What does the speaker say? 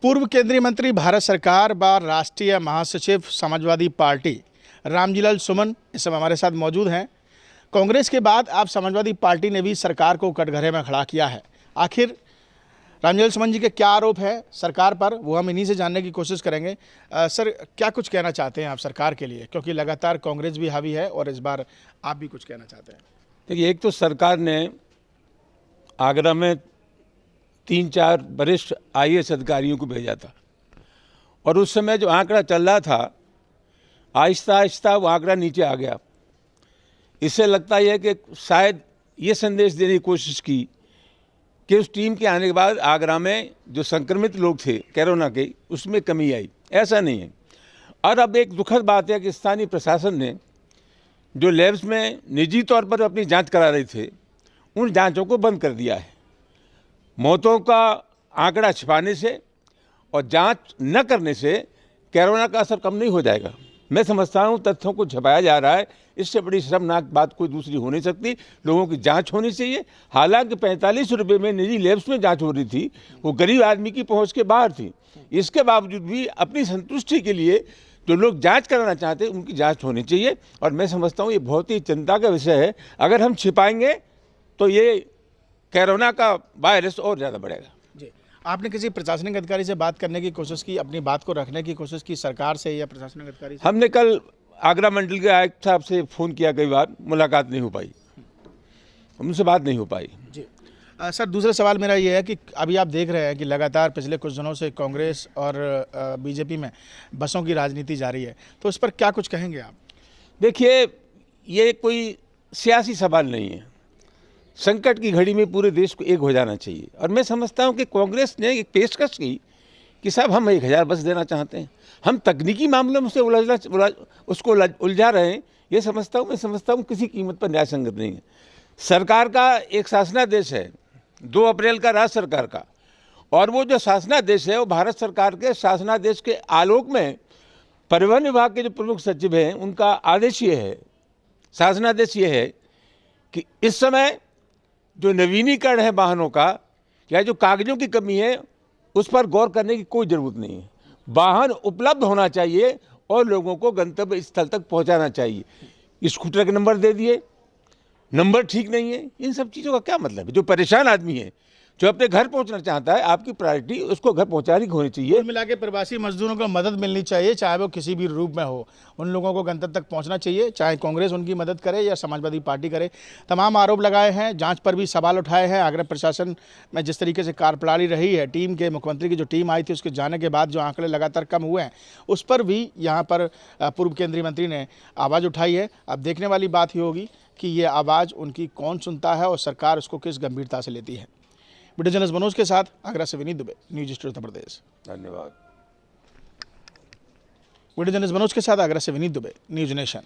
पूर्व केंद्रीय मंत्री, भारत सरकार व राष्ट्रीय महासचिव समाजवादी पार्टी रामजीलाल सुमन इस समय हमारे साथ मौजूद हैं। कांग्रेस के बाद अब समाजवादी पार्टी ने भी सरकार को कटघरे में खड़ा किया है। आखिर रामजीलाल सुमन जी के क्या आरोप है सरकार पर, वो हम इन्हीं से जानने की कोशिश करेंगे। सर, क्या कुछ कहना चाहते हैं आप सरकार के लिए, क्योंकि लगातार कांग्रेस भी हावी है और इस बार आप भी कुछ कहना चाहते हैं? देखिए, एक तो सरकार ने आगरा में 3-4 वरिष्ठ IAS अधिकारियों को भेजा था और उस समय जो आंकड़ा चल रहा था, आहिस्ता आहिस्ता वो आंकड़ा नीचे आ गया। इससे लगता है कि शायद ये संदेश देने की कोशिश की कि उस टीम के आने के बाद आगरा में जो संक्रमित लोग थे कोरोना के, उसमें कमी आई। ऐसा नहीं है। और अब एक दुखद बात है कि स्थानीय प्रशासन ने जो लैब्स में निजी तौर पर अपनी जांच करा रहे थे, उन जांचों को बंद कर दिया है। मौतों का आंकड़ा छिपाने से और जांच न करने से कोरोना का असर कम नहीं हो जाएगा। मैं समझता हूँ तथ्यों को छुपाया जा रहा है, इससे बड़ी शर्मनाक बात कोई दूसरी हो नहीं सकती। लोगों की जांच होनी चाहिए। हालांकि 45 रुपये में निजी लैब्स में जांच हो रही थी, वो गरीब आदमी की पहुंच के बाहर थी। इसके बावजूद भी अपनी संतुष्टि के लिए जो लोग जांच कराना चाहते हैं, उनकी जांच होनी चाहिए। और मैं समझता हूँ ये बहुत ही चिंता का विषय है। अगर हम छिपाएंगे तो ये कोरोना का वायरस और ज़्यादा बढ़ेगा। जी, आपने किसी प्रशासनिक अधिकारी से बात करने की कोशिश की, अपनी बात को रखने की कोशिश की सरकार से या प्रशासनिक अधिकारी से? हमने कल आगरा मंडल के आयुक्त साहब से फ़ोन किया, कई बार मुलाकात नहीं हो पाई, उनसे बात नहीं हो पाई। जी सर, दूसरा सवाल मेरा ये है कि अभी आप देख रहे हैं कि लगातार पिछले कुछ दिनों से कांग्रेस और बीजेपी में बसों की राजनीति जारी है, तो इस पर क्या कुछ कहेंगे आप? देखिए, ये कोई सियासी सवाल नहीं है। संकट की घड़ी में पूरे देश को एक हो जाना चाहिए। और मैं समझता हूं कि कांग्रेस ने एक पेशकश की कि साहब हम 1000 बस देना चाहते हैं, हम तकनीकी मामलों में से उलझा रहे हैं। ये मैं समझता हूं किसी कीमत पर न्याय संगत नहीं है। सरकार का एक शासनादेश है 2 अप्रैल का, राज्य सरकार का, और वो जो शासनादेश है वो भारत सरकार के शासनादेश के आलोक में परिवहन विभाग के जो प्रमुख सचिव हैं, उनका आदेश ये है, शासनादेश ये है कि इस समय जो नवीनीकरण है वाहनों का या जो कागजों की कमी है, उस पर गौर करने की कोई ज़रूरत नहीं है। वाहन उपलब्ध होना चाहिए और लोगों को गंतव्य स्थल तक पहुंचाना चाहिए। स्कूटर के नंबर दे दिए, नंबर ठीक नहीं है, इन सब चीज़ों का क्या मतलब है? जो परेशान आदमी है, जो अपने घर पहुंचना चाहता है, आपकी प्रायोरिटी उसको घर पहुंचाने की होनी चाहिए। कुल मिला के प्रवासी मजदूरों को मदद मिलनी चाहिए, चाहे वो किसी भी रूप में हो। उन लोगों को गंतव्य तक पहुंचना चाहिए, चाहे कांग्रेस उनकी मदद करे या समाजवादी पार्टी करे। तमाम आरोप लगाए हैं, जांच पर भी सवाल उठाए हैं। आगरा प्रशासन में जिस तरीके से कार्यप्रणाली रही है, टीम के मुख्यमंत्री की जो टीम आई थी उसके जाने के बाद जो आंकड़े लगातार कम हुए हैं, उस पर भी यहाँ पर पूर्व केंद्रीय मंत्री ने आवाज़ उठाई है। अब देखने वाली बात ही होगी कि ये आवाज़ उनकी कौन सुनता है और सरकार उसको किस गंभीरता से लेती है। वीडियो जर्नलिस्ट मनोज के साथ आगरा से विनीत दुबे, न्यूज स्टूडियो उत्तर प्रदेश। धन्यवाद। वीडियो जर्नलिस्ट मनोज के साथ आगरा से विनीत दुबे, न्यूज नेशन।